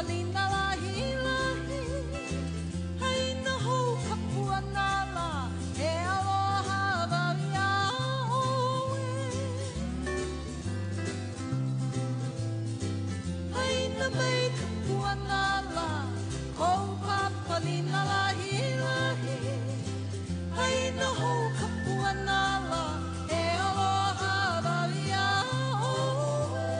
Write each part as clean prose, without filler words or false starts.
palina lahi lahi. Hei na hou kapua nala, e aloha wali a oe. Hei na mai kapua nala, kou papalina lahi lahi. Hei na hou kapua nala, e aloha wali a oe.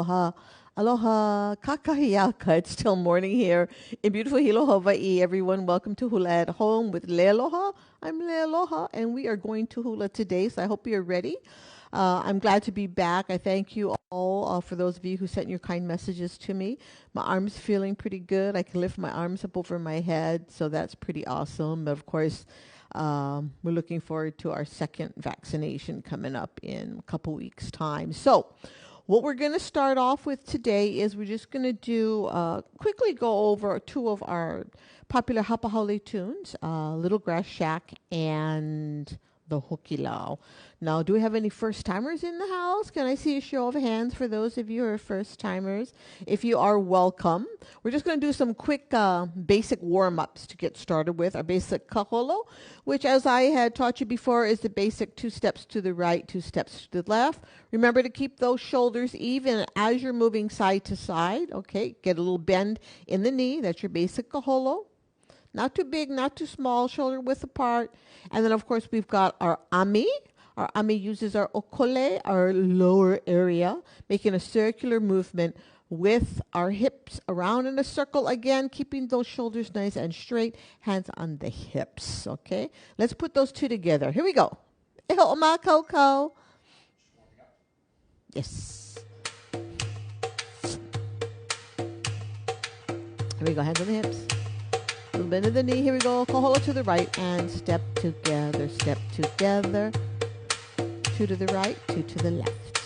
aloha. Aloha kakahiaka. It's still morning here in beautiful Hilo, Hawaii. Everyone, welcome to Hula at Home with Leialoha. I'm Leialoha, and we are going to hula today, so I hope you're ready. I'm glad to be back. I thank you all for those of you who sent your kind messages to me. My arm's feeling pretty good. I can lift my arms up over my head, so that's pretty awesome. But of course, we're looking forward to our second vaccination coming up in a couple weeks' time. So what we're going to start off with today is we're just going to do quickly go over two of our popular Hapahaole tunes, Little Grass Shack and the Hokilau. Now, do we have any first-timers in the house? Can I see a show of hands for those of you who are first-timers? If you are, welcome. We're just going to do some quick basic warm-ups to get started with. Our basic kaholo, which, as I had taught you before, is the basic 2 steps to the right, 2 steps to the left. Remember to keep those shoulders even as you're moving side to side. Okay, get a little bend in the knee. That's your basic kaholo. Not too big, not too small, shoulder width apart. And then, of course, we've got our ami. Our ami uses our okole, our lower area, making a circular movement with our hips around in a circle. Again, keeping those shoulders nice and straight, hands on the hips, okay? Let's put those two together. Here we go. Eho oma koko. Yes. Here we go, hands on the hips. Little bend of the knee. Here we go. Kaholo to the right and step together. Step together. 2 to the right, 2 to the left.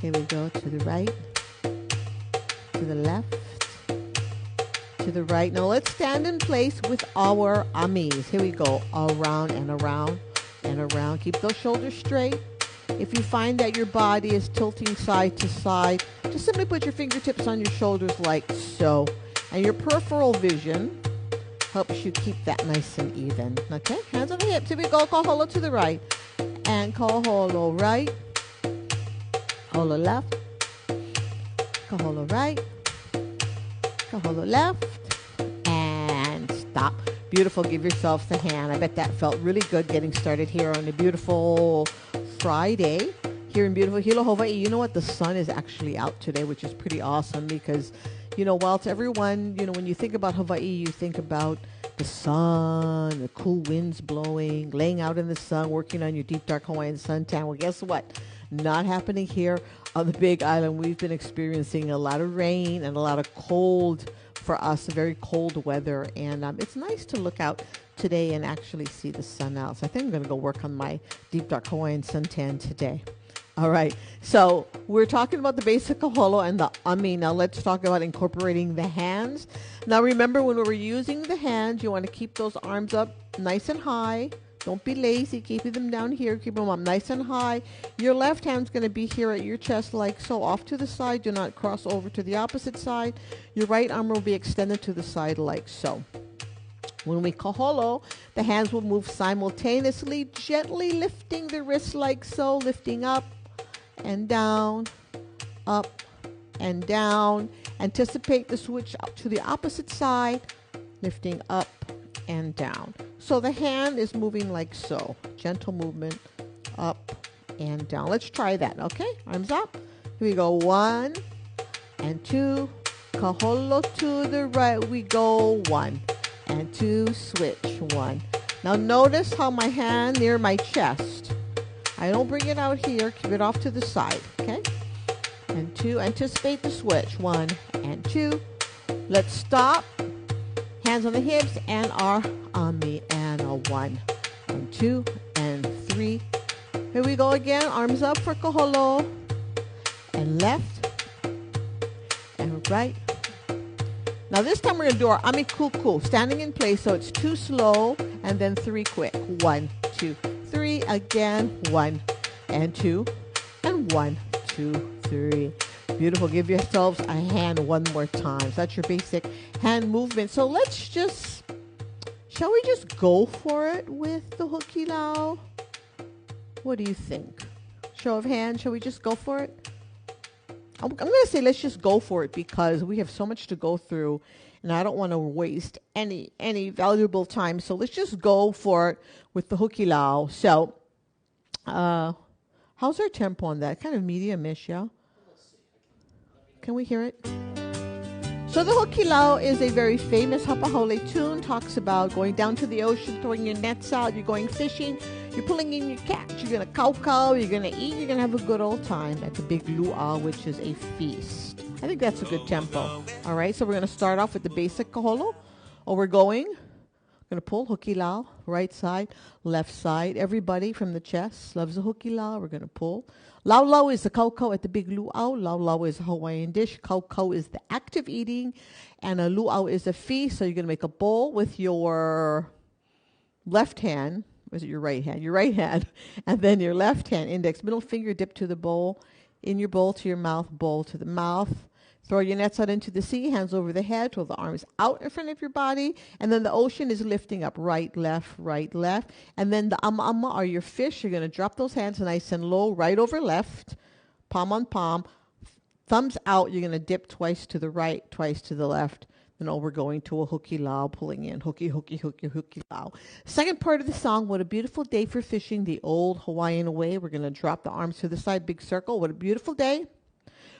Here we go. To the right, to the left, to the right. Now let's stand in place with our amis. Here we go. Around and around and around. Keep those shoulders straight. If you find that your body is tilting side to side, just simply put your fingertips on your shoulders like so. And your peripheral vision helps you keep that nice and even. Okay? Hands on the hips. Here we go. Kaholo to the right. And kaholo right. Kaholo left. Kaholo right. Kaholo left. And stop. Beautiful. Give yourselves a hand. I bet that felt really good getting started here on a beautiful Friday here in beautiful Hilo, Hawaii. You know what? The sun is actually out today, which is pretty awesome because, you know, while to everyone, you know, when you think about Hawaii, you think about the sun, the cool winds blowing, laying out in the sun, working on your deep, dark Hawaiian suntan. Well, guess what? Not happening here on the Big Island. We've been experiencing a lot of rain and a lot of cold for us, very cold weather. And it's nice to look out today and actually see the sun out. So I think I'm going to go work on my deep, dark Hawaiian suntan today. All right, so we're talking about the basic kaholo and the ami. Now let's talk about incorporating the hands. Now remember, when we're using the hands, you want to keep those arms up nice and high. Don't be lazy, keeping them down here. Keep them up nice and high. Your left hand's going to be here at your chest like so, off to the side. Do not cross over to the opposite side. Your right arm will be extended to the side like so. When we kaholo, the hands will move simultaneously, gently lifting the wrists like so, lifting up and down, up and down. Anticipate the switch up to the opposite side, lifting up and down. So the hand is moving like so. Gentle movement, up and down. Let's try that, okay? Arms up. Here we go. 1 and 2. Kaholo to the right. We go 1 and 2. Switch 1. Now notice how my hand near my chest. I don't bring it out here. Keep it off to the side, okay? And 2. Anticipate the switch. 1 and 2. Let's stop. Hands on the hips and our ami. And a 1 and 2 and 3. Here we go again. Arms up for kaholo. And left. And right. Now this time we're going to do our ami kuku. Standing in place, so it's 2 slow and then 3 quick. 1, 2, 3. Again. 1 and 2. And 1, 2, 3. Beautiful. Give yourselves a hand one more time. So that's your basic hand movement. So shall we just go for it with the hokilau? What do you think? Show of hands. Shall we just go for it? I'm going to say let's just go for it because we have so much to go through and I don't want to waste any valuable time. So let's just go for it with the hokilau. So How's our tempo on that? Kind of medium-ish, yeah? Can we hear it? So the Hokilao is a very famous hapahole tune. Talks about going down to the ocean, throwing your nets out, you're going fishing, you're pulling in your catch, you're going to cow, you're going to eat, you're going to have a good old time at the big luau, which is a feast. I think that's a good tempo. All right, so we're going to start off with the basic kaholo. We're going to pull Hokilao, right side, left side. Everybody from the chest loves a Hokilao. We're going to pull. Laulau is the kauko at the big luau. Laulau is a Hawaiian dish. Kauko is the active eating. And a luau is a feast. So you're going to make a bowl with your left hand. Or is it your right hand? Your right hand. And then your left hand, index, middle finger dipped to the bowl. In your bowl to your mouth, bowl to the mouth. Throw your nets out into the sea, hands over the head, throw the arms out in front of your body, and then the ocean is lifting up, right, left, and then the ama are your fish. You're going to drop those hands nice and low, right over left, palm on palm, thumbs out. You're going to dip twice to the right, twice to the left. Then we're going to a Hokilao, pulling in, Hokilao. Second part of the song, what a beautiful day for fishing, the old Hawaiian way. We're going to drop the arms to the side, big circle. What a beautiful day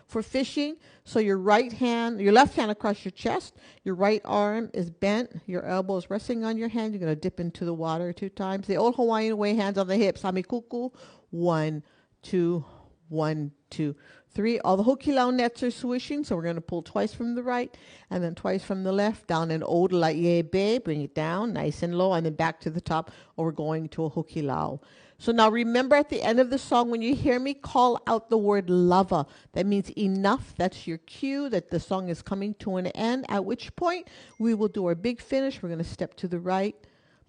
for fishing. So your left hand across your chest, your right arm is bent, your elbow is resting on your hand. You're going to dip into the water 2 times. The old Hawaiian way, hands on the hips. Hamikuku, 1, 2, 1, 2, 3. All the Hokilao nets are swishing, so we're going to pull twice from the right and then twice from the left, down in old Leialoha, bring it down nice and low, and then back to the top, or we're going to a Hokilao. So now remember at the end of the song, when you hear me call out the word lava, that means enough. That's your cue that the song is coming to an end, at which point we will do our big finish. We're going to step to the right,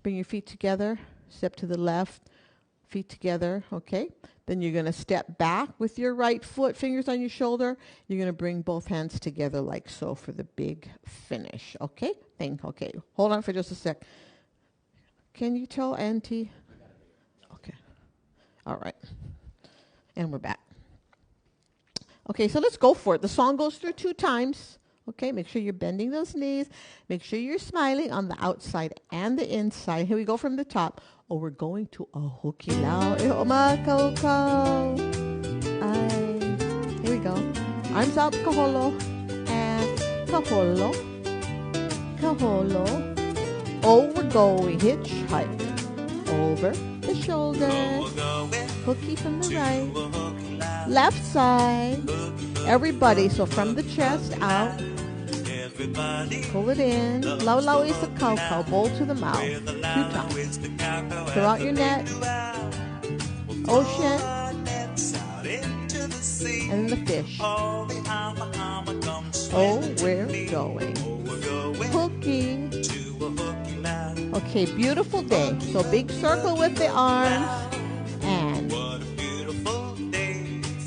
bring your feet together, step to the left, feet together, okay? Then you're going to step back with your right foot, fingers on your shoulder. You're going to bring both hands together like so for the big finish, okay? Okay, hold on for just a sec. Can you tell Auntie? All right. And we're back. Okay, so let's go for it. The song goes through 2 times. Okay, make sure you're bending those knees. Make sure you're smiling on the outside and the inside. Here we go from the top. We're going to a Hokilao. Here we go. Arms out, kaholo. And kaholo. We're going hitchhike. Over the shoulder, hooky from the right, left side, everybody. So from the chest out, pull it in. Lau is the cow, bowl to the mouth, 2 times. Throw out your net, ocean, and the fish. We're going hooky. Okay, beautiful day. So big circle with the arms and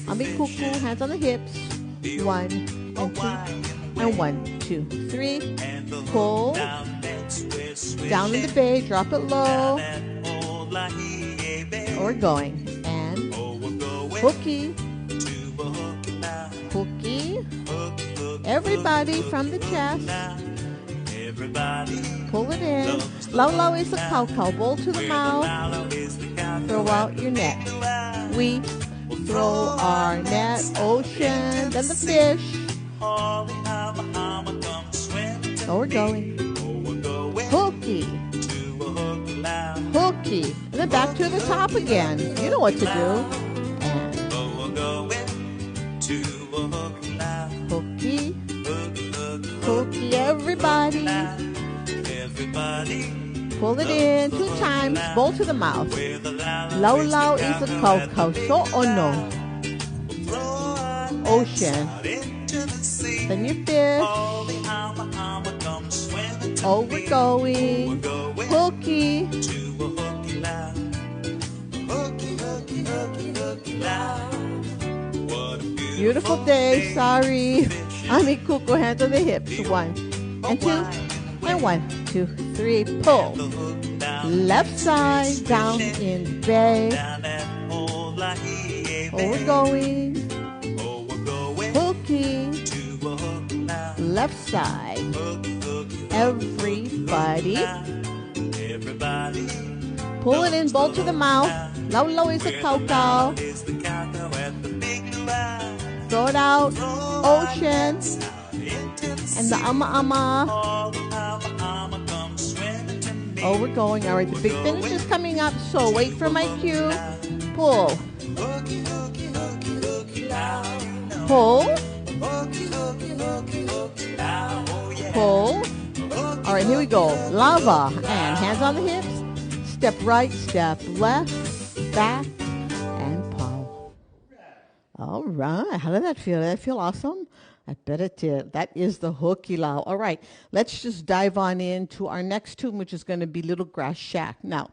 amikuku, hands on the hips. 1 and 2 and 1, 2, 3. Pull down in the bay, drop it low. We're going and hooky. Everybody from the chest. Pull it in. Lau is the cow, bowl to the mouth. Throw out your net. We throw our net, ocean, then the fish. So we're going hooky. And then back to the top again. You know what to do. And hooky, everybody. Pull it in 2 times, bowl to the mouth. Lau is a cow, so no. Ocean. Then your fish. We're going hooky. Beautiful day, sorry. Amikuku, hands on the hips. 1 and 2 and 1, 2, 3. Pull. Left side down in bay. We're going hooky. Left side. Everybody. Pull it in, bowl to the mouth. Lau is a cow. Throw it out. Ocean. And the ama. Oh, we're going. All right, the big finish is coming up, so wait for my cue. Pull. Pull. Pull. All right, here we go. Lava. And hands on the hips. Step right, step left, back, and pow. All right. How did that feel? Did that feel awesome? I bet it did. That is the Hukilau. All right, let's just dive on into our next tune, which is going to be Little Grass Shack. Now,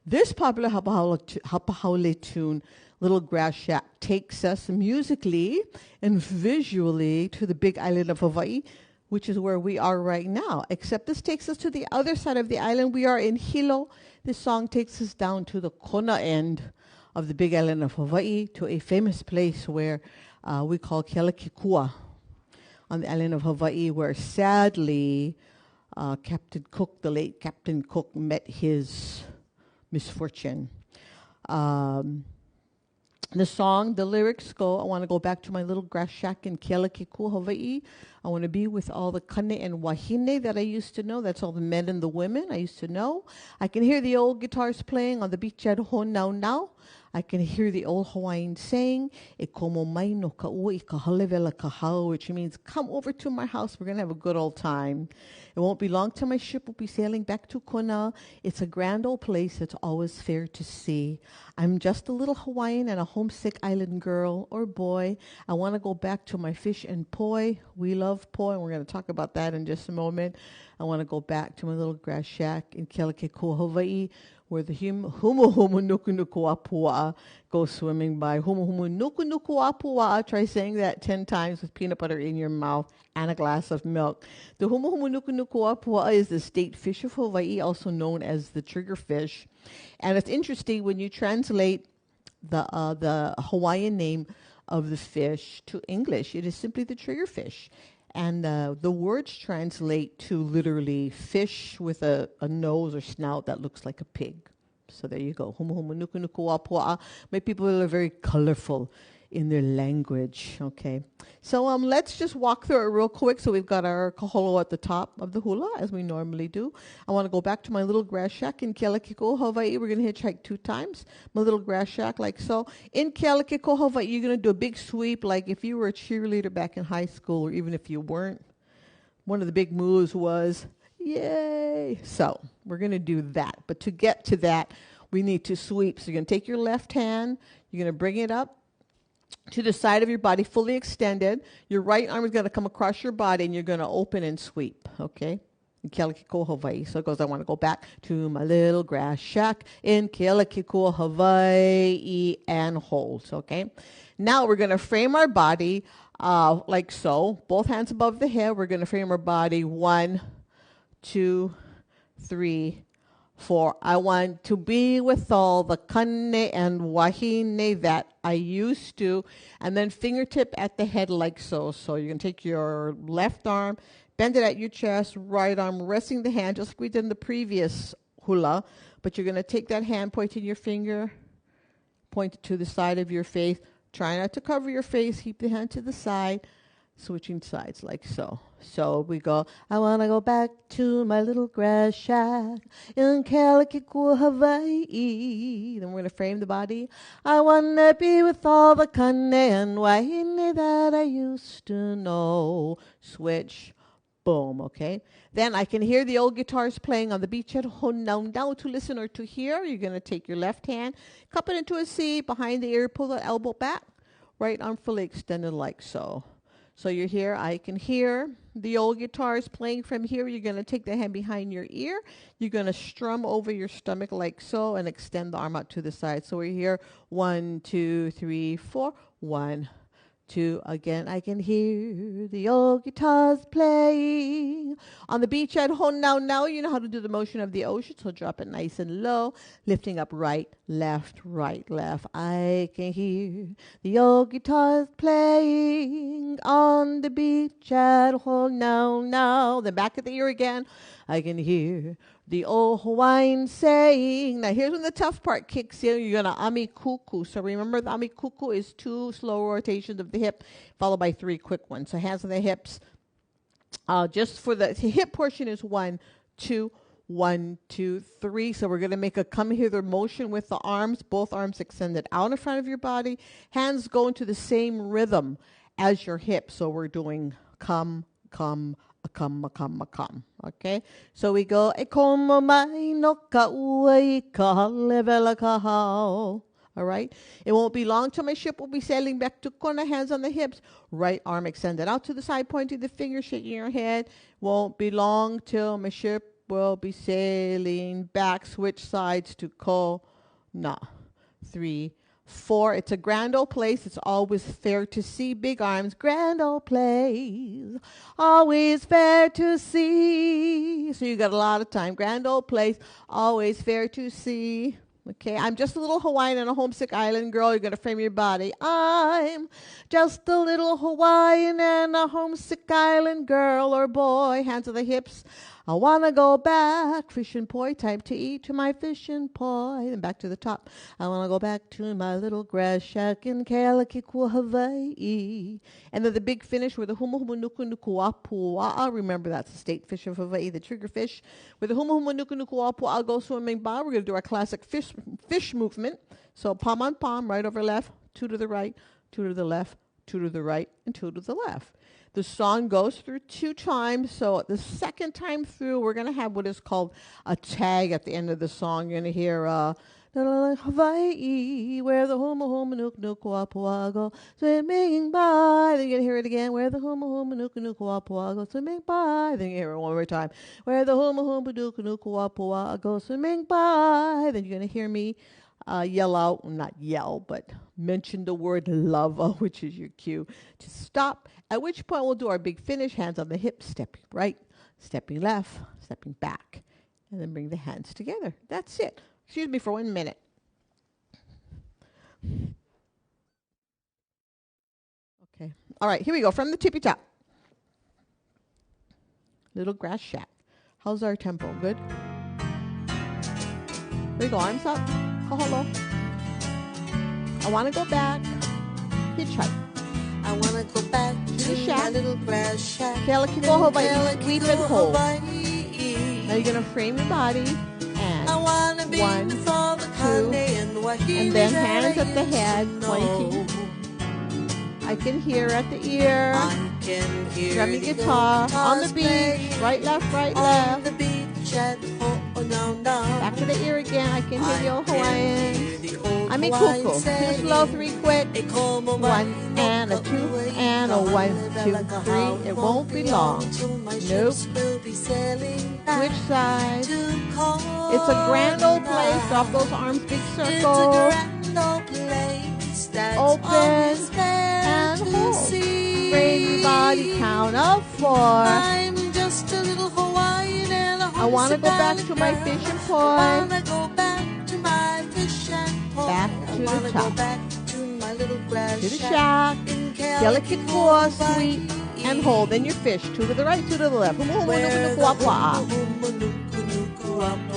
this popular Hapahaole tune, Little Grass Shack, takes us musically and visually to the big island of Hawaii, which is where we are right now. Except this takes us to the other side of the island. We are in Hilo. This song takes us down to the Kona end of the big island of Hawaii, to a famous place where we call Kealakekua, on the island of Hawaii, where sadly Captain Cook, the late Captain Cook, met his misfortune. The song, the lyrics go, I want to go back to my little grass shack in Kealakekua, Hawaii. I want to be with all the kane and wahine that I used to know. That's all the men and the women I used to know. I can hear the old guitars playing on the beach at Honau. I can hear the old Hawaiian saying, "E komo mai no ka ua I ka halewela ka hau," which means, come over to my house. We're going to have a good old time. It won't be long till my ship will be sailing back to Kona. It's a grand old place. It's always fair to see. I'm just a little Hawaiian and a homesick island girl or boy. I want to go back to my fish and poi. We love poi, and we're going to talk about that in just a moment. I want to go back to my little grass shack in Kealakekua, Hawaii, where the humu humu nuku nuku apua go swimming by. Humu humu nuku nuku apua. Try saying that 10 times with peanut butter in your mouth and a glass of milk. The humu humu nuku nuku apua is the state fish of Hawaii, also known as the triggerfish. And it's interesting when you translate the Hawaiian name of the fish to English. It is simply the triggerfish. And the words translate to literally fish with a nose or snout that looks like a pig. So there you go. Humu humu nuku nuku apua. My people are very colorful in their language. Okay. So let's just walk through it real quick. So we've got our kaholo at the top of the hula, as we normally do. I want to go back to my little grass shack in Kealakekua, Hawaii. We're going to hitchhike 2 times. My little grass shack, like so. In Kealakekua, Hawaii, you're going to do a big sweep, like if you were a cheerleader back in high school, or even if you weren't. One of the big moves was, yay! So we're going to do that. But to get to that, we need to sweep. So you're going to take your left hand, you're going to bring it up to the side of your body, fully extended. Your right arm is going to come across your body, and you're going to open and sweep, okay? In Kealakekua, Hawaii. So it goes, I want to go back to my little grass shack in Kealakekua, Hawaii, and hold, okay? Now we're going to frame our body like so. Both hands above the head. We're going to frame our body 1, 2, 3, 4. I want to be with all the kane and wahine that I used to. And then fingertip at the head like so. So you're going to take your left arm, bend it at your chest, right arm resting the hand, just like we did in the previous hula. But you're going to take that hand, pointing your finger, point it to the side of your face. Try not to cover your face. Keep the hand to the side. Switching sides like so. So we go, I want to go back to my little grass shack in Kealakekua, Hawaii. Then we're going to frame the body. I want to be with all the kane and wahine that I used to know. Switch. Boom, okay? Then I can hear the old guitars playing on the beach at Honau. Now to listen or to hear, you're going to take your left hand, cup it into a C, behind the ear, pull the elbow back. Right arm fully extended like so. So you're here, I can hear the old guitars playing from here. You're going to take the hand behind your ear. You're going to strum over your stomach like so and extend the arm out to the side. So we're here, 1, 2, 3, 4. 1, 2. Again, I can hear the old guitars playing. On the beach at Honau, now you know how to do the motion of the ocean. So drop it nice and low, lifting up right, left, right, left. I can hear the old guitars playing on the beach at Honau. Now, the back of the ear again. I can hear The old Hawaiian saying. Now, here's when the tough part kicks in. You're going to ami kuku. So remember, the ami kuku is 2 slow rotations of the hip, followed by 3 quick ones. So hands on the hips. Just for the hip portion is 1, 2, 1, 2, 3. So we're going to make a come hither motion with the arms, both arms extended out in front of your body. Hands go into the same rhythm as your hips. So we're doing come, come, come, come, come. Okay? So we go, e komo mai no ka ua I ka halevela ka hao. All right? It won't be long till my ship will be sailing back to Kona, hands on the hips. Right arm extended out to the side, pointing the finger, shaking your head. Won't be long till my ship will be sailing back. Switch sides to Kona. 3, 4. It's a grand old place. It's always fair to see. Big arms. Grand old place. Always fair to see. So you got a lot of time. Grand old place. Always fair to see. Okay, I'm just a little Hawaiian and a homesick island girl. You're going to frame your body. I'm just a little Hawaiian and a homesick island girl or boy. Hands on the hips. I want to go back. Fish and poi. Time to eat to my fish and poi. Then back to the top. I want to go back to my little grass shack in Kealakekua, Hawaii. And then the big finish with the huma huma nuku nuku apua. Remember, that's the state fish of Hawaii, the trigger fish. With the huma huma nuku nuku apua, I'll go swimming by. We're going to do our classic fish movement. So palm on palm, right over left, 2 to the right, 2 to the left, 2 to the right, and 2 to the left. The song goes through 2 times. So the second time through, we're going to have what is called a tag at the end of the song. You're going to hear Hawaii, where the huma huma nuk nuk wapua go swimming by. Then you're going to hear it again, where the huma huma nuk nuk wapua go swimming by. Then you hear it one more time, where the huma huma nuk nuk wapua go swimming by. Then you're going to hear me yell out, not yell, but mention the word love, which is your cue to stop. At which point we'll do our big finish, hands on the hips, stepping right, stepping left, stepping back, and then bring the hands together. That's it. Excuse me for 1 minute. Okay. All right, here we go. From the tippy top. Little grass shack. How's our tempo? Good? Here we go. Arms up. Hello. I want to go back. Hitchhike. I want to go back to my little grass shack. Kealakekua, Hawaii. Sweep and hold. Now you're going to frame your body. And I want to be 1, 2, with all the and then hands at the head, pointing. I can hear at the ear. I can hear drumming guitar on the beach. Right, left, right, left. On the beach at Back to the ear again. I can hear the old Hawaiian. I mean kuku. 2 slow, 3 quick. 1 and a 2 and a 1, 2, 3. It won't be long. Nope. Switch sides. It's a grand old place. Drop those arms, big circle. Open and hold. Frame your body. Count of 4. I'm just a little Hawaiian and a I want to go back to my fish and poi. I want to go back to my fish and poi. Back to the go top. back to my little grass To the shack. Kealakekua, sweep and hold. Then your fish. 2 to the right, 2 to the left. Where the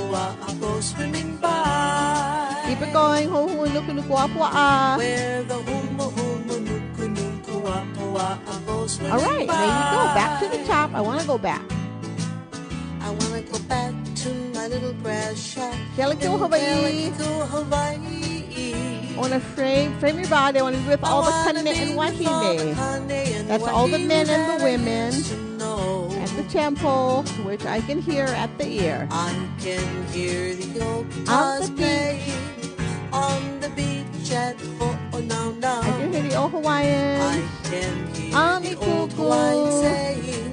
I go swimming by. Keep it going. Where the I go swimming All right, by. there you go. Back to the top. I want to go back. I want to go back to my little grass shack. Kealakekua, Hawaii. I want to frame your body. I want to be with all the kane and wahine. That's all the men and the women at the temple, which I can hear at the ear. I can hear the old On the playing on the beach at Ho'onauna. I can hear the old Hawaiian. I can hear Ami the old kuku. Hawaiian saying,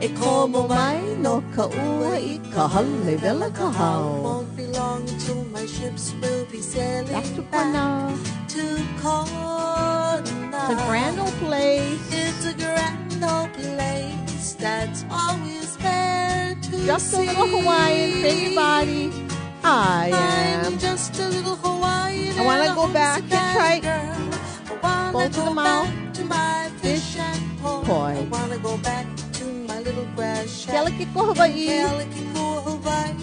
E komo mai no ka ua I ka hale vela ka hao. Won't be long till my ships will be sailing Back to back Kona. to Kona. It's a grand old place. It's a grand old place that's always fair to Just a see. little Hawaiian. Frame your body. I am. I'm just a little Hawaiian. I want to and a go back. homesick Hitchhike. girl. I Go wanna to the go mouth. back to my fish and poi. Poi. I wanna go back to my little grass shack. Kealakekua, Hawaii. Kealakekua, Hawaii.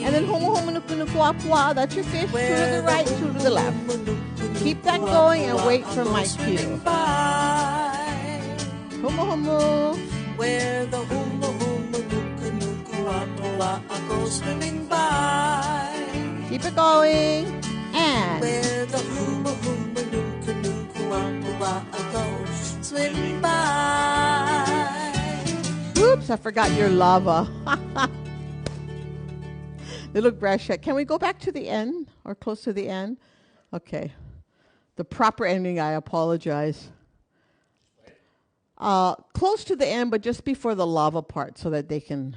And then homo homo nuku nuku apua. That's your fish. Two to the right, two to the left. Keep that going and wait for my cue. Homo homo. Where the hula hula nuka nuka apua goes swimming by. Keep it going. And where the hula hula nuka nuka apua goes swimming by. Oops, I forgot your lava. Little grass shack. Can we go back to the end or close to the end? Okay. The proper ending, I apologize. Close to the end, but just before the lava part so that they can...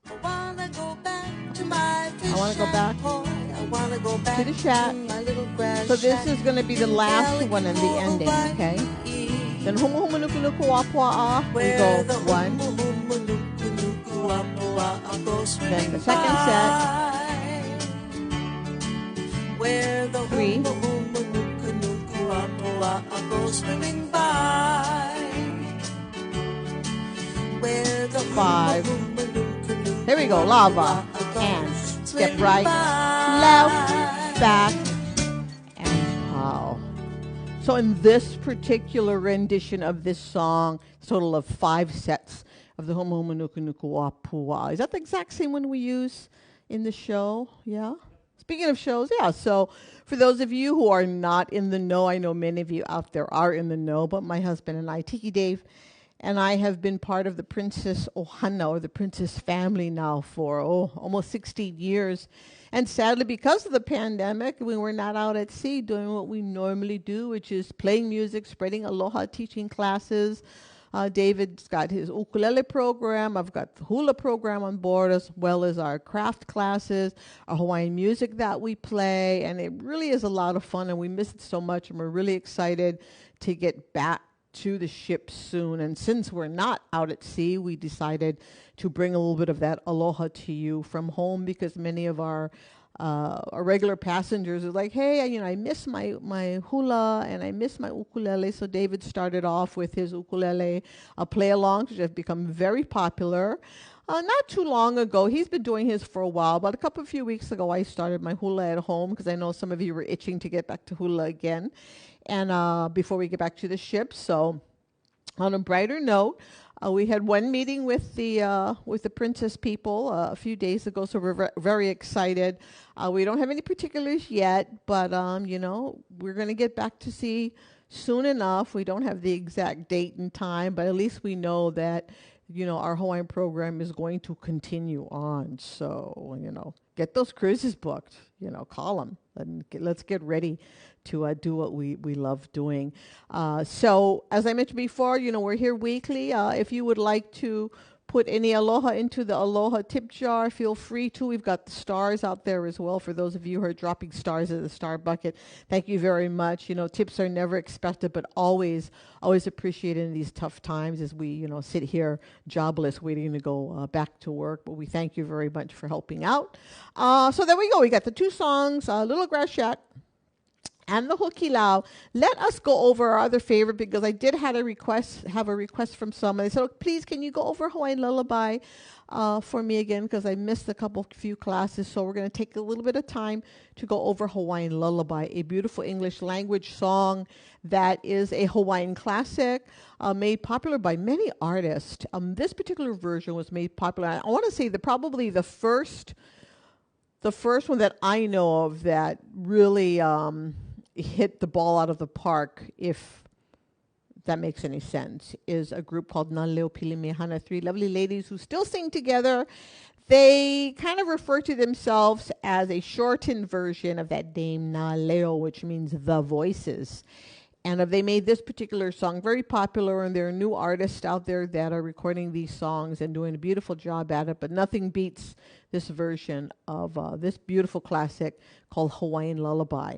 I want to go back to my fish I want to go back I want to go back to the shack. to my little grass So this shack. is going to be the last one and the ending, okay? Then humu humu nuku nuku wapua. We go one. Then the second set. Where the Three. goes swimming by. Where the Five. Here we go, lava. And step right, left, back, and pow. So in this particular rendition of this song, it's a total of 5 sets of the Homo Homo Nuku Nuku Wapua. Is that the exact same one we use in the show? Yeah? Speaking of shows, yeah. So for those of you who are not in the know, I know many of you out there are in the know, but my husband and I, Tiki Dave, and I have been part of the Princess Ohana, or the Princess family now for, almost 16 years. And sadly, because of the pandemic, we were not out at sea doing what we normally do, which is playing music, spreading aloha, teaching classes. David's got his ukulele program. I've got the hula program on board, as well as our craft classes, our Hawaiian music that we play. And it really is a lot of fun, and we miss it so much. And we're really excited to get back to the ship soon. And since we're not out at sea, we decided to bring a little bit of that aloha to you from home, because many of our regular passengers are like, hey, I miss my hula and I miss my ukulele. So David started off with his ukulele play-alongs, which have become very popular. Not too long ago, he's been doing his for a while, but a few weeks ago, I started my hula at home, because I know some of you were itching to get back to hula again, and before we get back to the ship. So on a brighter note, we had one meeting with the Princess people a few days ago, so we're very excited. We don't have any particulars yet, but we're going to get back to sea soon enough. We don't have the exact date and time, but at least we know that our Hawaiian program is going to continue on. So get those cruises booked. Call them and let's get ready to do what we love doing. So as I mentioned before, we're here weekly. If you would like to put any aloha into the aloha tip jar, feel free to. We've got the stars out there as well for those of you who are dropping stars in the star bucket. Thank you very much. Tips are never expected, but always appreciated in these tough times as we, sit here jobless waiting to go back to work. But we thank you very much for helping out. So there we go. We got the 2 songs, Little Grass Shack and the Hokilau. Let us go over our other favorite, because I did have a request from someone. They said, please, can you go over Hawaiian Lullaby for me again, because I missed few classes. So we're going to take a little bit of time to go over Hawaiian Lullaby, a beautiful English language song that is a Hawaiian classic, made popular by many artists. This particular version was made popular, I want to say probably the first one that I know of that really hit the ball out of the park, if that makes any sense, is a group called Nā Leo Pili Mehana, 3 lovely ladies who still sing together. They kind of refer to themselves as a shortened version of that name Nā Leo, which means the voices. And they made this particular song very popular, and there are new artists out there that are recording these songs and doing a beautiful job at it, but nothing beats this version of this beautiful classic called Hawaiian Lullaby.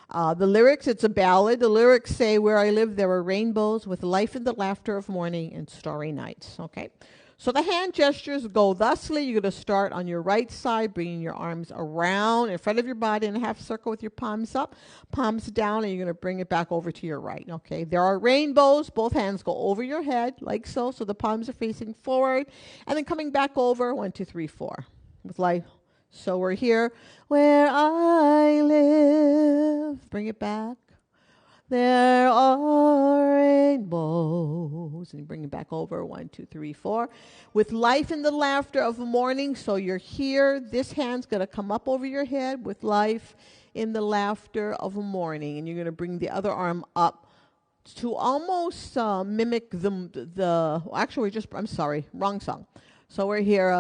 The lyrics, it's a ballad. The lyrics say, where I live, there are rainbows with life in the laughter of morning and starry nights. Okay. So the hand gestures go thusly. You're going to start on your right side, bringing your arms around in front of your body in a half circle with your palms up, palms down, and you're going to bring it back over to your right. Okay. There are rainbows. Both hands go over your head like so. So the palms are facing forward, and then coming back over. 1, 2, 3, 4. with life. So we're here where I live. Bring it back. There are rainbows. And bring it back over. 1, 2, 3, 4. With life in the laughter of morning. So you're here. This hand's going to come up over your head with life in the laughter of morning. And you're going to bring the other arm up to almost mimic I'm sorry, wrong song. So we're here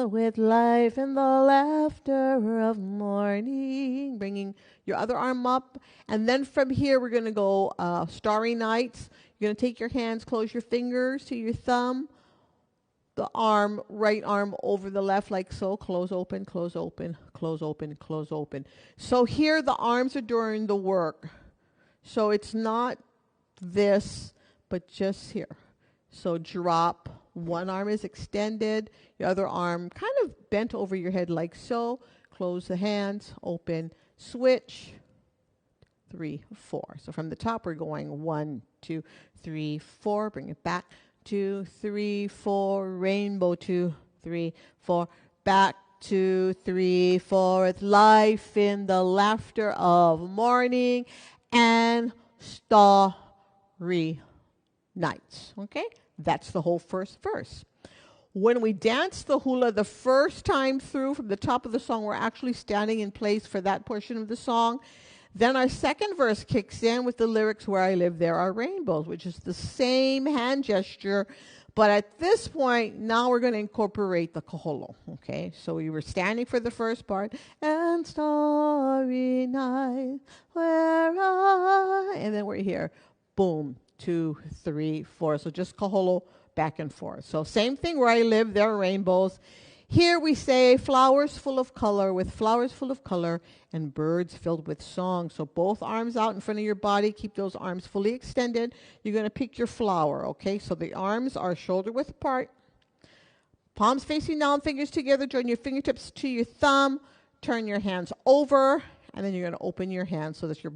with life in the laughter of morning, bringing your other arm up. And then from here, we're going to go Starry Nights. You're going to take your hands, close your fingers to your thumb, the arm, right arm over the left like so. Close, open, close, open, close, open, close, open. So here the arms are doing the work. So it's not this, but just here. So drop. One arm is extended. Your other arm kind of bent over your head like so. Close the hands. Open. Switch. 3, 4. So from the top, we're going 1, 2, 3, 4. Bring it back. 2, 3, 4. Rainbow. 2, 3, 4. Back. 2, 3, 4. With life in the laughter of morning and starry nights. Okay? That's the whole first verse. When we dance the hula the first time through from the top of the song, we're actually standing in place for that portion of the song. Then our second verse kicks in with the lyrics, where I live, there are rainbows, which is the same hand gesture. But at this point, now we're going to incorporate the kaholo. Okay, so we were standing for the first part. And starry night, and then we're here. Boom. 2, 3, 4. So just kaholo back and forth. So same thing, where I live, there are rainbows. Here we say flowers full of color, with flowers full of color and birds filled with song. So both arms out in front of your body. Keep those arms fully extended. You're going to pick your flower, okay? So the arms are shoulder width apart. Palms facing down, fingers together. Join your fingertips to your thumb. Turn your hands over. And then you're going to open your hands so that your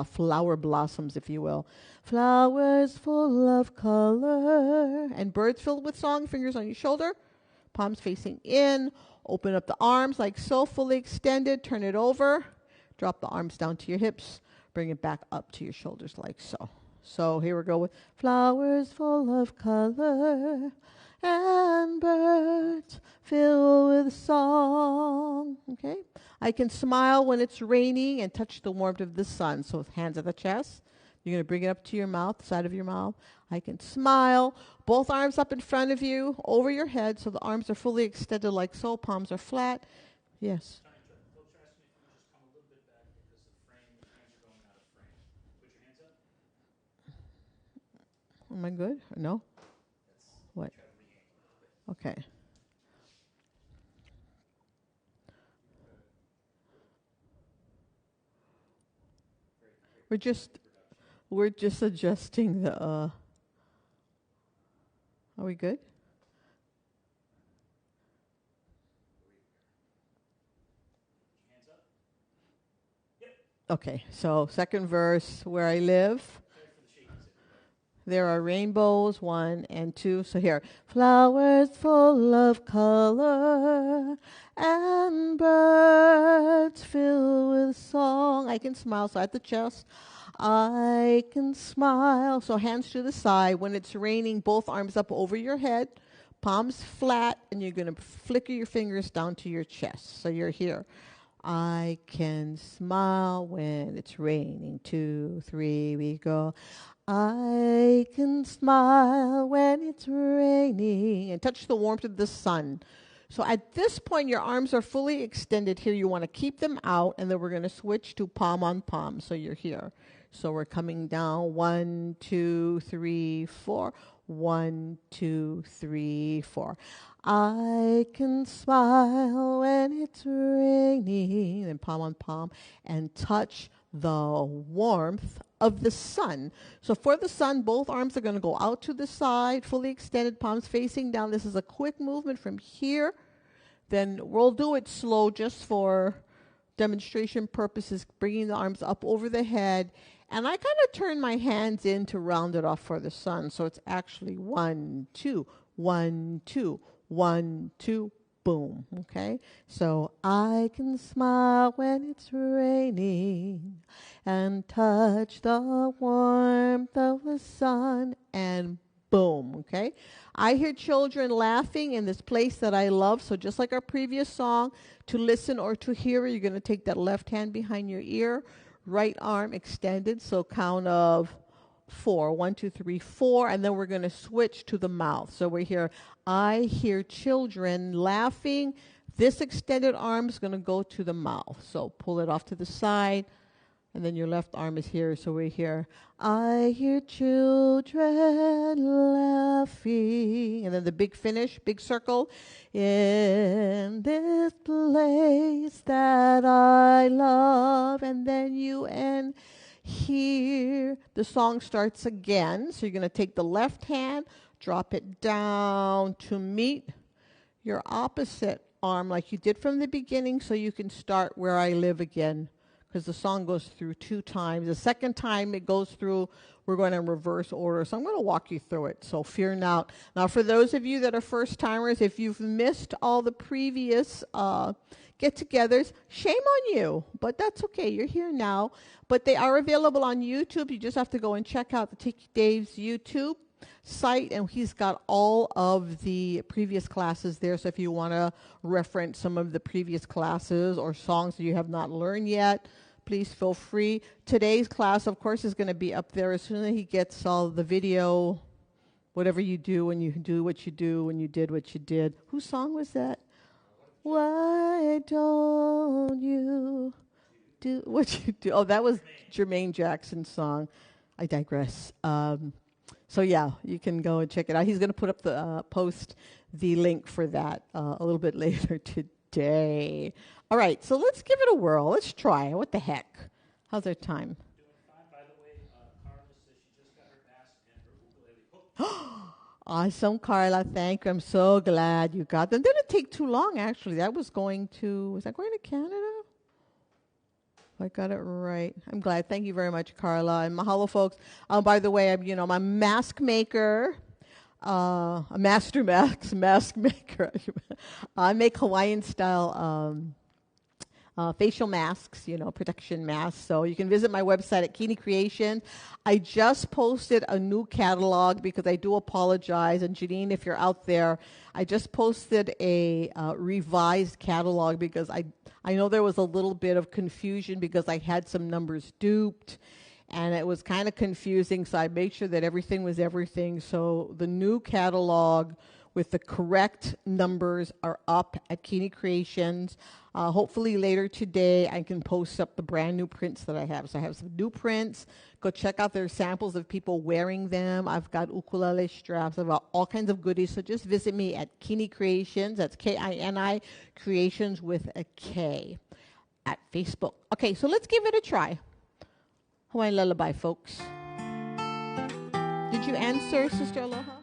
flower blossoms, if you will. Flowers full of color and birds filled with song. Fingers on your shoulder, palms facing in. Open up the arms like so, fully extended. Turn it over. Drop the arms down to your hips. Bring it back up to your shoulders like so. So here we go with flowers full of color and birds filled with song. Okay? I can smile when it's raining and touch the warmth of the sun. So with hands at the chest, you're going to bring it up to your mouth, side of your mouth. I can smile. Both arms up in front of you, over your head, so the arms are fully extended like so. Palms are flat. Yes? Am I good? Or no? What? Okay. We're just adjusting the are we good? Okay, so second verse, where I live, there are rainbows, 1 and 2. So here, flowers full of color and birds filled with song. I can smile, so at the chest, I can smile. So hands to the side. When it's raining, both arms up over your head, palms flat, and you're going to flicker your fingers down to your chest. So you're here. I can smile when it's raining. 2, 3, we go. I can smile when it's raining, and touch the warmth of the sun. So at this point, your arms are fully extended here. You want to keep them out, and then we're going to switch to palm on palm. So you're here. So we're coming down. 1, 2, 3, 4. 1, 2, 3, 4. I can smile when it's raining, and palm on palm, and touch the warmth of the sun. So for the sun, both arms are going to go out to the side, fully extended, palms facing down. This is a quick movement from here. Then we'll do it slow just for demonstration purposes, bringing the arms up over the head. And I kind of turn my hands in to round it off for the sun. So it's actually 1, 2, 1, 2, 1, 2, boom. Okay? So I can smile when it's raining and touch the warmth of the sun and boom. Okay? I hear children laughing in this place that I love. So just like our previous song, to listen or to hear, you're going to take that left hand behind your ear, right arm extended. So count of 4. 1, 2, 3, 4. And then we're going to switch to the mouth. So we're here. I hear children laughing. This extended arm is going to go to the mouth. So pull it off to the side. And then your left arm is here. So we're here. I hear children laughing. And then the big finish, big circle. In this place that I love. And then you end here. The song starts again. So you're going to take the left hand, drop it down to meet your opposite arm like you did from the beginning, so you can start where I live again, because the song goes through 2 times. The second time it goes through, we're going to reverse order. So I'm going to walk you through it. So fear not. Now, for those of you that are first timers, if you've missed all the previous get-togethers, shame on you, but that's okay. You're here now. But they are available on YouTube. You just have to go and check out the Tiki Dave's YouTube site, and he's got all of the previous classes there. So if you want to reference some of the previous classes or songs that you have not learned yet, please feel free. Today's class, of course, is going to be up there as soon as he gets all the video, whatever you do when you do what you do, when you did what you did. Whose song was that? Why don't you do what you do? Oh, that was Jermaine Jackson's song. I digress. So yeah, you can go and check it out. He's going to put up the post the link for that a little bit later today. All right, so let's give it a whirl. Let's try. What the heck? How's our time? Doing fine. By the way, Carla says she just got her mask and her ukulele hooked. Awesome, Carla. Thank you. I'm so glad you got them. Didn't take too long, actually. Was that going to Canada? If I got it right. I'm glad. Thank you very much, Carla. And mahalo, folks. By the way, I'm a mask maker, a master mask maker. I make Hawaiian-style facial masks, protection masks. So you can visit my website at Kini Creations. I just posted a new catalog because I do apologize. And Janine, if you're out there, I just posted a revised catalog because I know there was a little bit of confusion because I had some numbers duped and it was kind of confusing. So I made sure that everything was everything. So the new catalog with the correct numbers are up at Kini Creations. Hopefully later today I can post up the brand new prints that I have. So I have some new prints. Go check out their samples of people wearing them. I've got ukulele straps. I've got all kinds of goodies. So just visit me at Kini Creations. That's Kini Creations with a K at Facebook. Okay, so let's give it a try. Hawaiian lullaby, folks. Did you answer, Sister Aloha?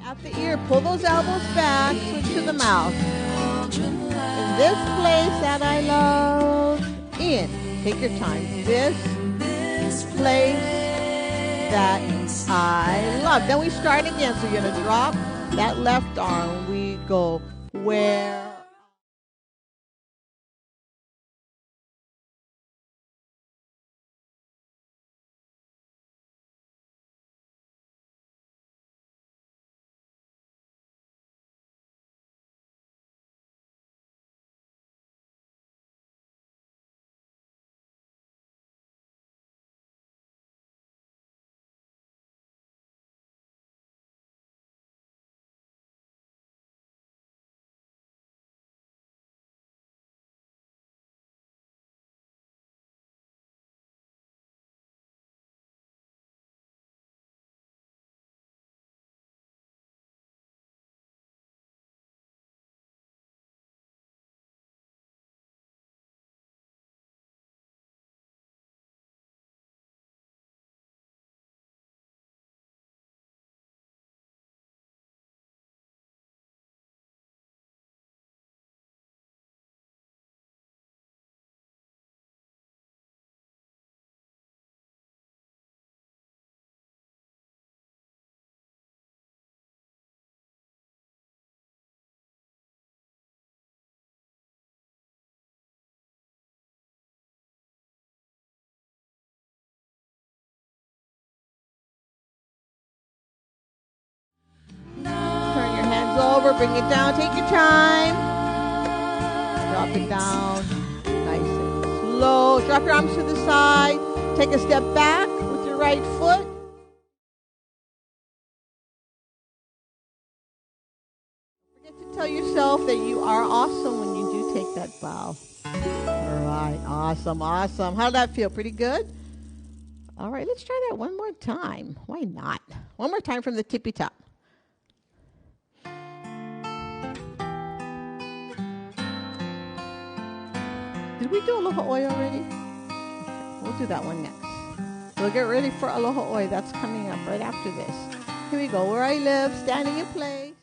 At the ear, pull those elbows back, switch to the mouth. In this place that I love, in, take your time. This place that I love. Then we start again. So you're going to drop that left arm. We go where over, bring it down, take your time. Drop it down, nice and slow. Drop your arms to the side. Take a step back with your right foot. Forget to tell yourself that you are awesome when you do take that bow. All right, awesome, awesome. How did that feel? Pretty good? All right, let's try that one more time. Why not? One more time from the tippy top. Did we do Aloha Oi already? Okay, we'll do that one next. We'll get ready for Aloha Oi. That's coming up right after this. Here we go. Where I live, standing in place.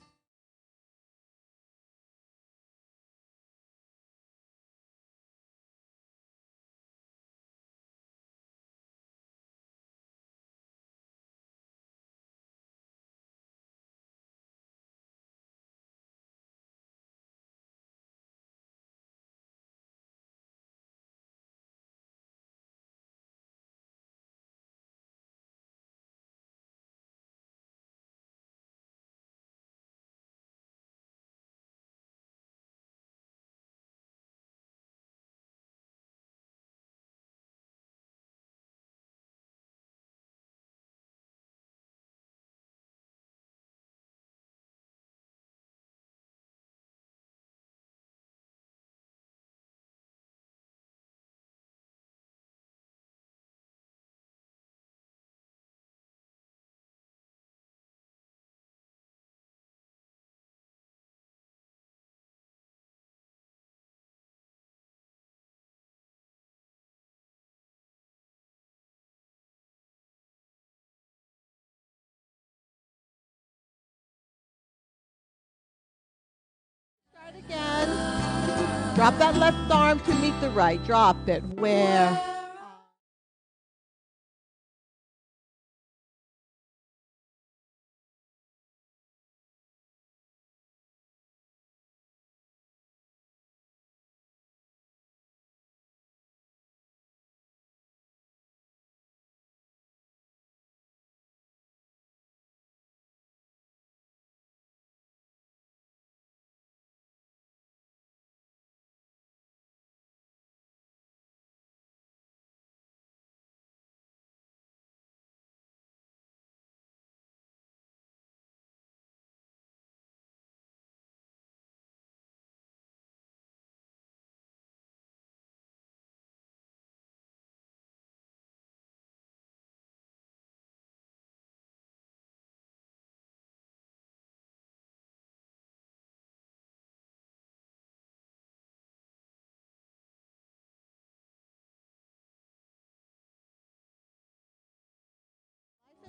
Start again. Drop that left arm to meet the right. Drop it. Where?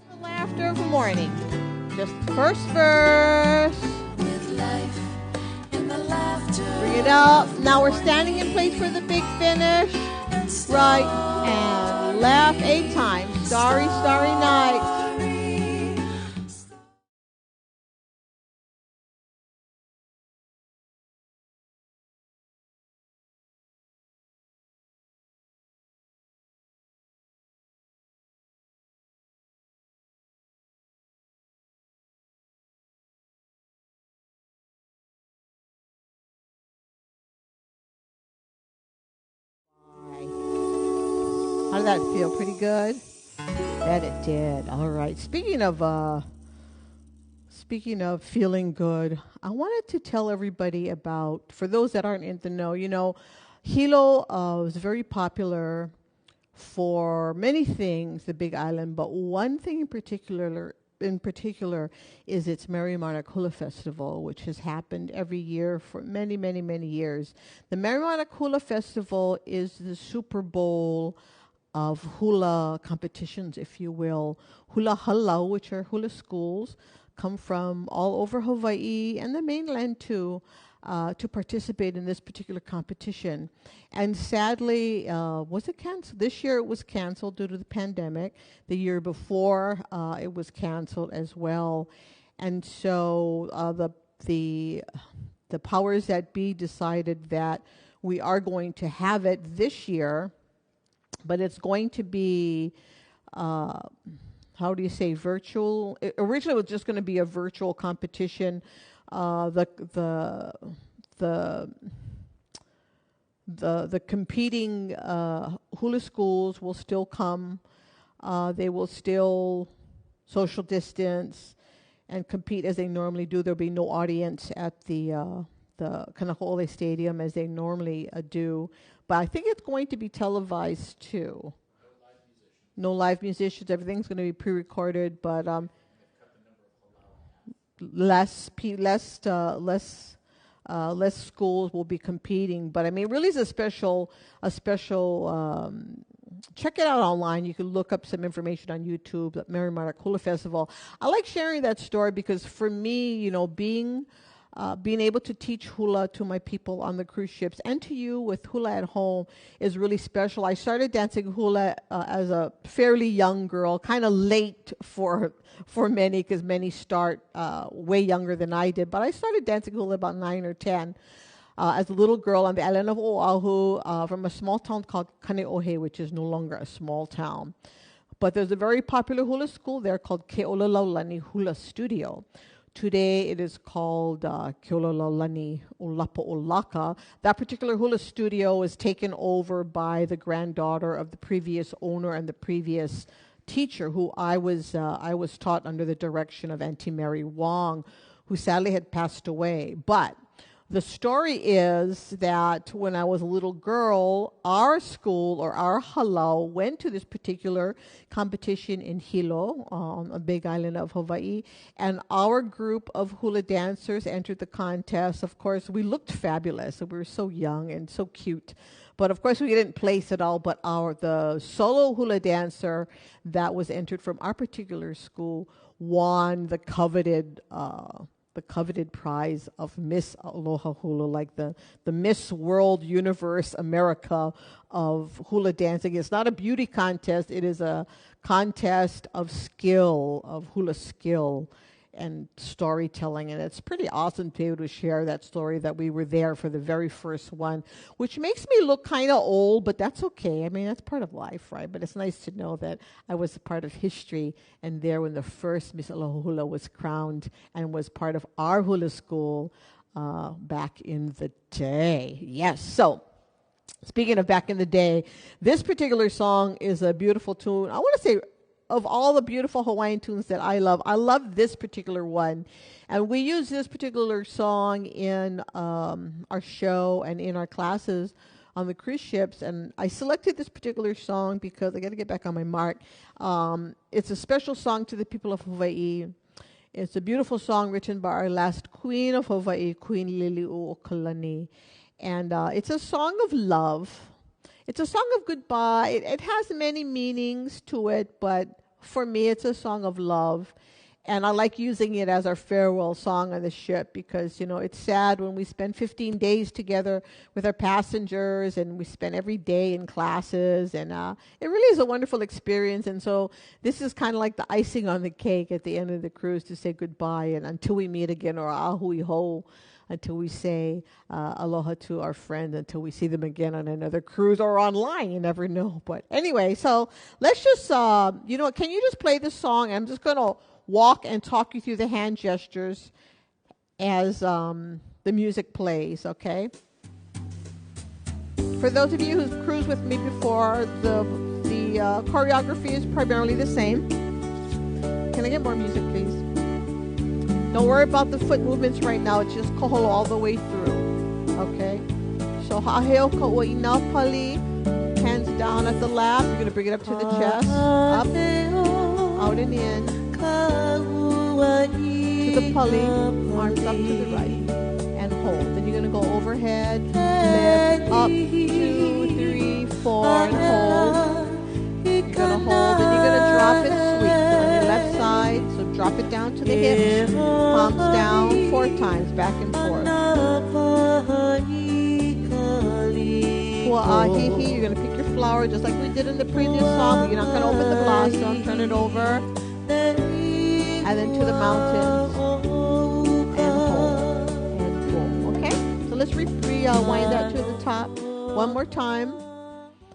The laughter of the morning. Just first verse. With life in the laughter. Bring it up. Now we're standing in place for the big finish. Right and left 8 times. Starry, starry night. How did that feel? Pretty good? That it did. All right. Speaking of feeling good, I wanted to tell everybody about, for those that aren't in the know, Hilo was very popular for many things, the Big Island, but one thing in particular is its Merry Monarch Hula Festival, which has happened every year for many, many, many years. The Merry Monarch Hula Festival is the Super Bowl of hula competitions, if you will. Hula halau, which are hula schools, come from all over Hawaii and the mainland too, to participate in this particular competition. And sadly, was it canceled? This year it was canceled due to the pandemic. The year before, it was canceled as well. And so the powers that be decided that we are going to have it this year, but it's going to be, how do you say, virtual? Originally, it was just going to be a virtual competition the the the the competing hula schools will still come. They will still social distance and compete as they normally do. There'll be no audience at the Kanakole Stadium as they normally do. But I think it's going to be televised too. No live musicians. Everything's going to be pre-recorded, but less schools will be competing. But I mean, it really is a special. Check it out online. You can look up some information on YouTube. The Merrimack Hula Festival. I like sharing that story because for me, you know, being able to teach hula to my people on the cruise ships and to you with Hula at Home is really special. I started dancing hula as a fairly young girl, kind of late for many because many start way younger than I did. But I started dancing hula about 9 or 10 as a little girl on the island of Oahu from a small town called Kaneohe, which is no longer a small town. But there's a very popular hula school there called Ke'ololaulani Hula Studio. Today it is called Ke'ololaulani Ulapa'olaka. That particular hula studio is taken over by the granddaughter of the previous owner and the previous teacher, who I was taught under the direction of Auntie Mary Wong, who sadly had passed away. But the story is that when I was a little girl, our school or our halau went to this particular competition in Hilo, on a big island of Hawaii, and our group of hula dancers entered the contest. Of course, we looked fabulous. We were so young and so cute. But of course, we didn't place at all. But the solo hula dancer that was entered from our particular school won the coveted prize of Miss Aloha Hula, like the Miss World Universe America of hula dancing. It's not a beauty contest. It is a contest of skill, of hula skill and storytelling. And it's pretty awesome to be able to share that story that we were there for the very first one, which makes me look kind of old, but that's okay. I mean, that's part of life, right? But it's nice to know that I was a part of history and there when the first Miss Aloha Hula was crowned and was part of our hula school back in the day. Yes, so speaking of back in the day, this particular song is a beautiful tune. I want to say, of all the beautiful Hawaiian tunes that I love this particular one. And we use this particular song in our show and in our classes on the cruise ships. And I selected this particular song because I got to get back on my mark. It's a special song to the people of Hawaii. It's a beautiful song written by our last queen of Hawaii, Queen Liliuokalani. And it's a song of love. It's a song of goodbye. It has many meanings to it, but for me, it's a song of love. And I like using it as our farewell song on the ship because, you know, it's sad when we spend 15 days together with our passengers and we spend every day in classes. And it really is a wonderful experience. And so this is kind of like the icing on the cake at the end of the cruise to say goodbye. And until we meet again, or ahui ho, until we say aloha to our friends, until we see them again on another cruise or online. You never know. But anyway, so let's just, can you just play this song? I'm just going to walk and talk you through the hand gestures as the music plays, okay? For those of you who've cruised with me before, the choreography is primarily the same. Can I get more music, please? Don't worry about the foot movements right now. It's just koholo all the way through. Okay? So ha'aheo ka'oina pali. Hands down at the lap. You're going to bring it up to the chest. Up. Out and in. To the pali. Arms up to the right. And hold. Then you're going to go overhead. Lift. Up. 2, 3, 4. And hold. You're going to hold. And you're going to drop it sweep on your left side. So drop it down to the hips. Palms down 4 times. Back and forth. You're going to pick your flower just like we did in the previous song. But you're not going to open the blossom. Turn it over. And then to the mountains. And hold. And boom. Okay? So let's rewind that to the top. One more time.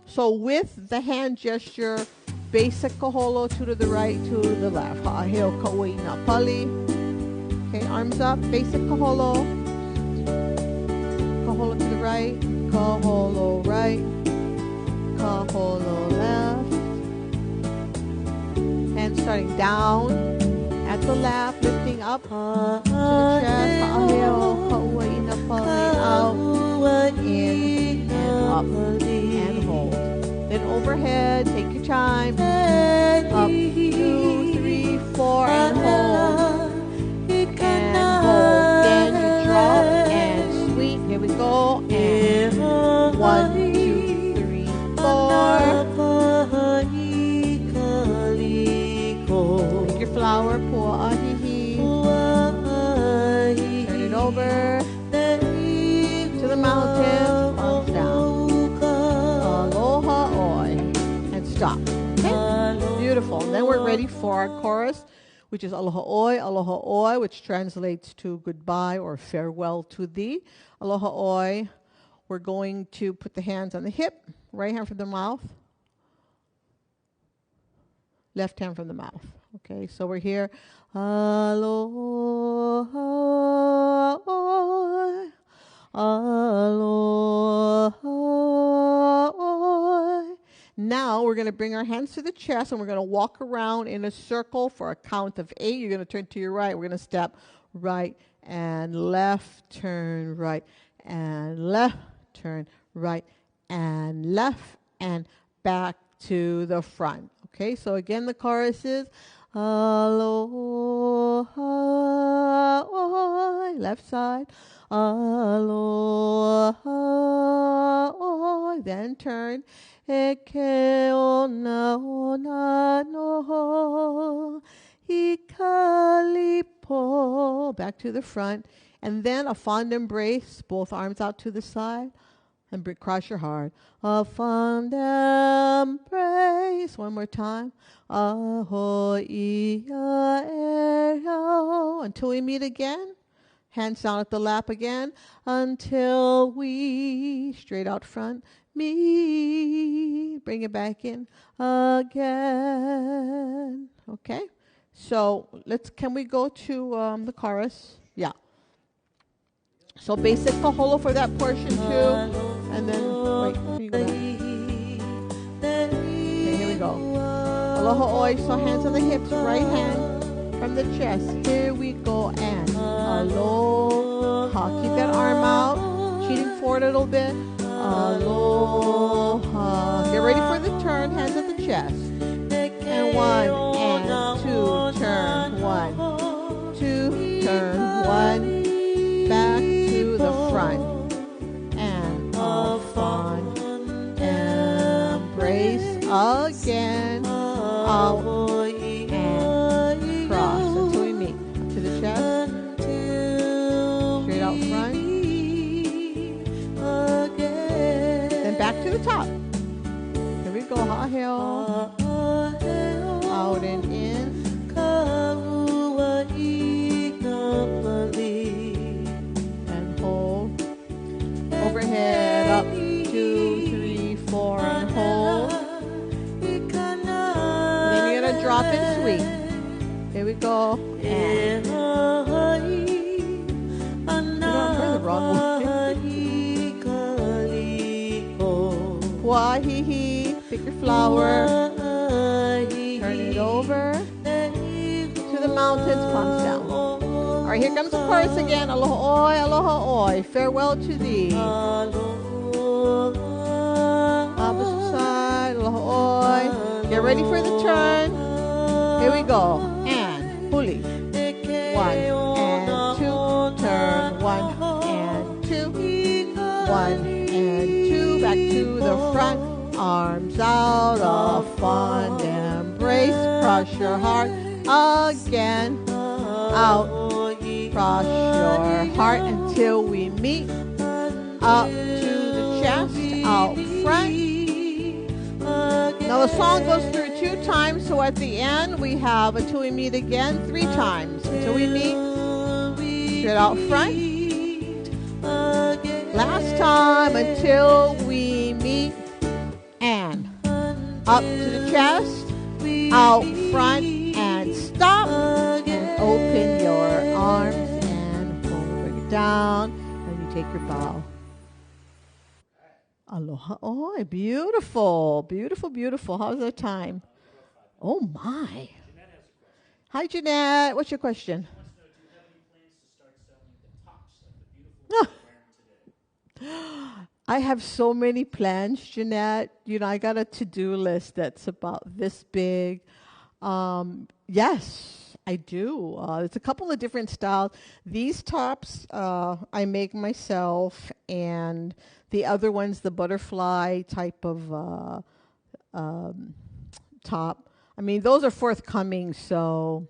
So with the hand gesture, basic kaholo, 2 to the right, 2 to the left. Ha'aheo ka'oina pali. Okay, arms up, basic kaholo. Kaholo to the right, kaholo right, kaholo left. Hands starting down at the lap, lifting up to the chest. Ha'aheo, ha'uaina, pulling out, in and up, and hold. Then overhead, take your time. Up, 2, 3, 4, and hold. And hold. Then you drop and sweep. Here we go. And 1, 2, 3, 4. Make your flower, pua'ahihi. Turn it over to the mountains, arms down. Aloha oi. And stop. Okay? Beautiful. And then we're ready for our chorus, which is aloha oi, which translates to goodbye or farewell to thee. Aloha oi. We're going to put the hands on the hip, right hand from the mouth, left hand from the mouth. Okay, so we're here. Aloha oi, aloha oi. Now we're going to bring our hands to the chest and we're going to walk around in a circle for a count of 8. You're going to turn to your right. We're going to step right and left, turn right and left, turn right and left, and back to the front. Okay, so again, the chorus is aloha oi, left side, aloha oi, then turn, eke ona ona no, ikalipo, back to the front, and then a fond embrace, both arms out to the side, and cross your heart. A fond embrace. One more time. Aho ia e ho. Until we meet again. Hands down at the lap again. Until we, straight out front, meet. Bring it back in again. Okay. So can we go to the chorus? Yeah. So basic kaholo for that portion too. And then, wait, can you go back? Okay, here we go. Aloha oi, so hands on the hips, right hand from the chest. Here we go, and aloha. Keep that arm out, cheating forward a little bit. Aloha. Get ready for the turn, hands at the chest. And 1, and 2, turn, 1, 2, turn, 1, back to the front, and a fond embrace again, out and cross until we meet. To the chest, straight out front, then back to the top. Here we go, ha'aheo, out and in. Overhead, up, 2, 3, 4, and hold. And then you're going to drop and sweep. Here we go. And turn the wrong way. Puahihi, pick your flower. Turn it over to the mountains, palms down. All right, here comes the chorus again. Aloha oi, farewell to thee. Opposite side, aloha oi. Get ready for the turn. Here we go. And huli. 1 and 2, turn 1 and 2, 1 and 2, back to the front. Arms out, a fond embrace. Cross your heart again. Out. Cross your heart until we meet. Up to the chest, out front. Now the song goes through 2 times, so at the end we have until we meet again 3 times. Until we meet, straight out front. Last time, until we meet, and up to the chest, out front, and stop, and open your arms down, and you take your bow. Aloha. Oh, beautiful. Beautiful, beautiful. How's the time? Oh, my. Jeanette has a question. Hi, Jeanette. What's your question? She wants to know, do you have any plans to start selling the tops like the beautiful ones you're wearing today? I have so many plans, Jeanette. You know, I got a to-do list that's about this big. Yes, I do. There's a couple of different styles. These tops I make myself, and the other ones, the butterfly type of top. I mean, those are forthcoming, so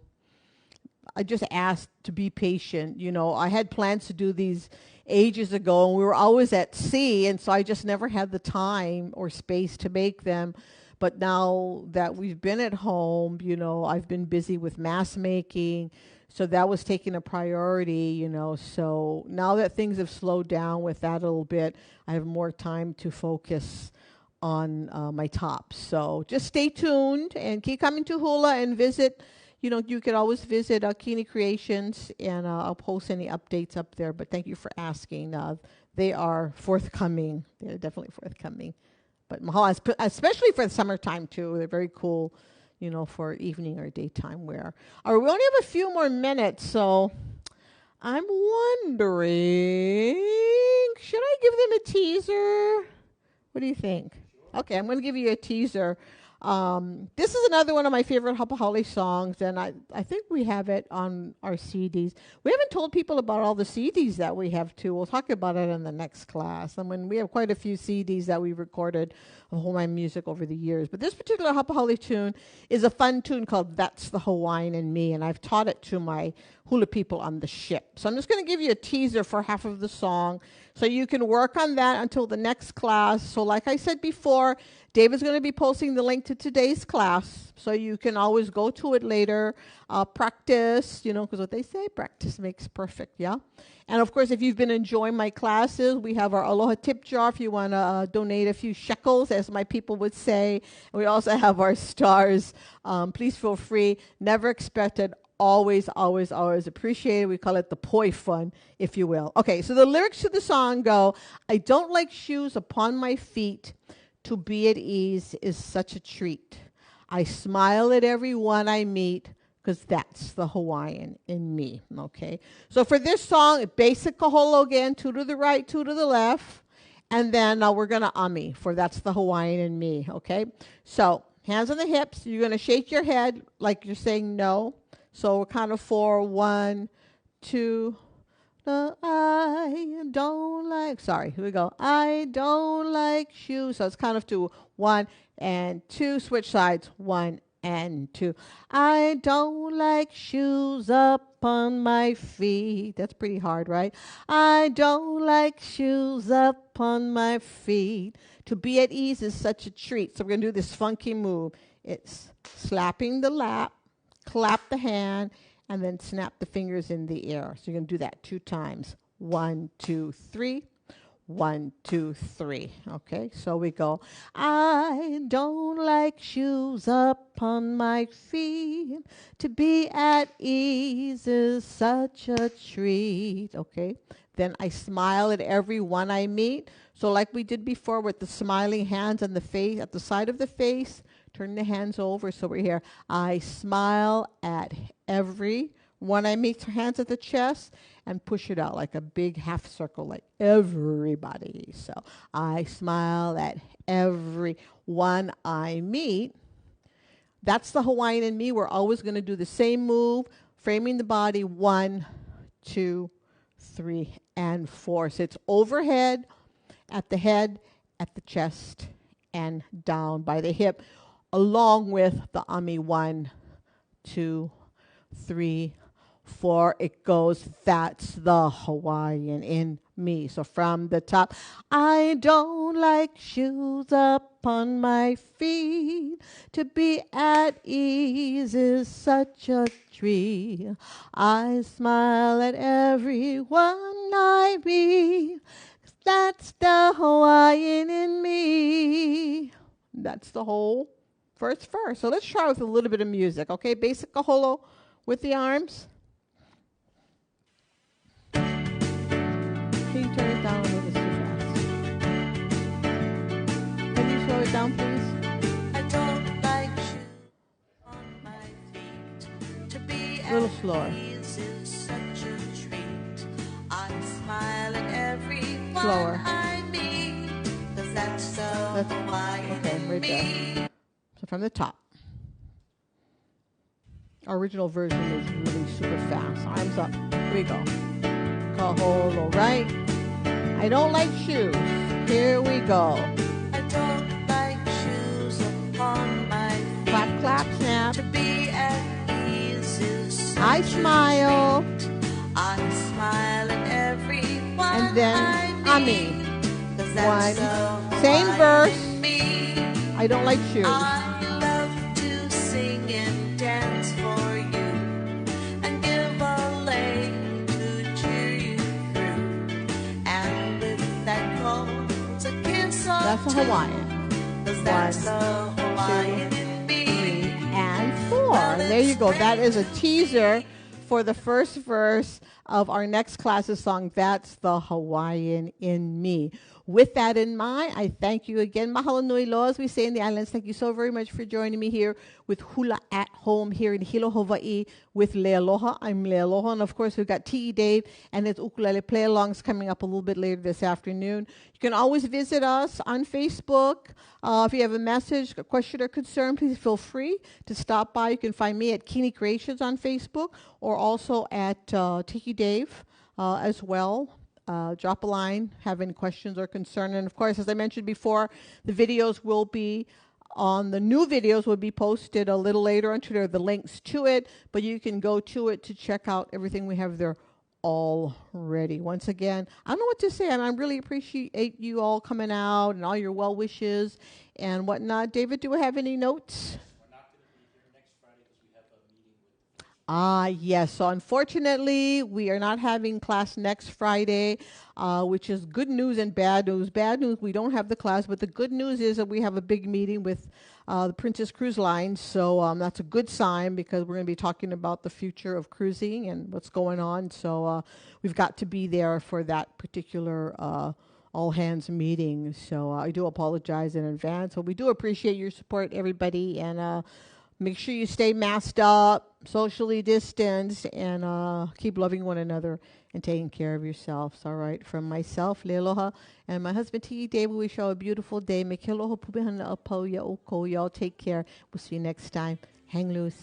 I just asked to be patient. You know, I had plans to do these ages ago, and we were always at sea, and so I just never had the time or space to make them. But now that we've been at home, you know, I've been busy with mask making, so that was taking a priority, you know. So now that things have slowed down with that a little bit, I have more time to focus on my tops. So just stay tuned and keep coming to Hula and visit. You know, you could always visit Kini Creations, and I'll post any updates up there. But thank you for asking. They are forthcoming. They're definitely forthcoming. But Mahalo, especially for the summertime, too. They're very cool, you know, for evening or daytime wear. All right, we only have a few more minutes, so I'm wondering, should I give them a teaser? What do you think? Sure. Okay, I'm going to give you a teaser. This is another one of my favorite Hapa Hale songs, and I think we have it on our CDs. We haven't told people about all the CDs that we have, too. We'll talk about it in the next class. I mean, we have quite a few CDs that we've recorded of Hawaiian music over the years. But this particular Hapa Hale tune is a fun tune called That's the Hawaiian in Me, and I've taught it to my hula people on the ship. So I'm just going to give you a teaser for half of the song, so you can work on that until the next class. So like I said before, David's going to be posting the link to today's class, so you can always go to it later, practice, you know, because what they say, practice makes perfect, yeah? And, of course, if you've been enjoying my classes, we have our Aloha tip jar if you want to donate a few shekels, as my people would say. And we also have our stars. Please feel free. Never expected. Always, always, always appreciated. We call it the poi fun, if you will. Okay, so the lyrics to the song go, I don't like shoes upon my feet. To be at ease is such a treat. I smile at everyone I meet, because that's the Hawaiian in me, okay? So for this song, basic kaholo again, 2 to the right, 2 to the left, and then we're going to ami for that's the Hawaiian in me, okay? So hands on the hips. You're going to shake your head like you're saying no. So we're kind of 4, 1, 2. I don't like, sorry, here we go. I don't like shoes. So it's kind of 2, 1 and 2. Switch sides, 1 and 2. I don't like shoes up on my feet. That's pretty hard, right? I don't like shoes up on my feet. To be at ease is such a treat. So we're going to do this funky move. It's slapping the lap, clap the hand, and then snap the fingers in the air. So you're going to do that 2 times. 1, 2, 3. 1, 2, 3. Okay, so we go. I don't like shoes up on my feet. To be at ease is such a treat. Okay, then I smile at everyone I meet. So like we did before with the smiling hands on the face, at the side of the face, turn the hands over. So we're here. I smile at everyone I meet. Hands at the chest and push it out like a big half circle, like everybody. So I smile at everyone I meet. That's the Hawaiian in me. We're always going to do the same move, framing the body, 1, 2, 3, and 4. So it's overhead, at the head, at the chest, and down by the hip, along with the ami, 1, 2, 3, 4. It goes, that's the Hawaiian in me. So from the top, I don't like shoes up on my feet. To be at ease is such a treat. I smile at everyone I meet. That's the Hawaiian in me. That's the whole first verse. So let's try with a little bit of music, okay? Basic kaholo with the arms. Can you turn it down a little? It's too fast. Can you slow it down, please? I don't like shoes on my feet. To be A little at slower. ease is such a treat. I smile at everyone Slower. I meet, 'cause that's the Hawaiian Okay, in right me. there. So from the top. Our original version is really super fast. Arms up. Here we go. Kaholo, right? I don't like shoes. Here we go. I don't like shoes upon my feet. Clap, clap, snap. To be at ease is such I smile. I smile at everyone And then I Ami. meet, 'cause that's One. the Same Hawaiian verse. in me. I don't like shoes. I love to sing and dance for you and give a lay to cheer you through. And if that calls a kiss or That's a two, Hawaiian. 'cause that's One, the Hawaiian in me. 3, and 4. And there you go. That is a teaser for the first verse of our next class's song, That's the Hawaiian in Me. With that in mind, I thank you again. Mahalo nui loa, as we say in the islands. Thank you so very much for joining me here with Hula at Home here in Hilo, Hawaii with Leialoha. I'm Leialoha. And of course, we've got T.E. Dave and his ukulele play-alongs coming up a little bit later this afternoon. You can always visit us on Facebook. If you have a message, a question, or concern, please feel free to stop by. You can find me at Kini Creations on Facebook or also at Tiki Dave as well. Drop a line, have any questions or concern. And of course, as I mentioned before, the videos will be the new videos will be posted a little later on Twitter, the links to it, but you can go to it to check out everything we have there already. Once again, I don't know what to say. I really appreciate you all coming out and all your well wishes and whatnot. David, do we have any notes? We're not going to be here next Friday because we have a meeting with the Yes. So unfortunately, we are not having class next Friday, which is good news and bad news. Bad news, we don't have the class, but the good news is that we have a big meeting with the Princess Cruise Line. So that's a good sign because we're going to be talking about the future of cruising and what's going on. So we've got to be there for that particular all hands meeting. So I do apologize in advance. So we do appreciate your support, everybody, and make sure you stay masked up, socially distanced, and keep loving one another and taking care of yourselves. All right. From myself, Leialoha, and my husband, T.E. Dave, we wish you a beautiful day. Y'all take care. We'll see you next time. Hang loose.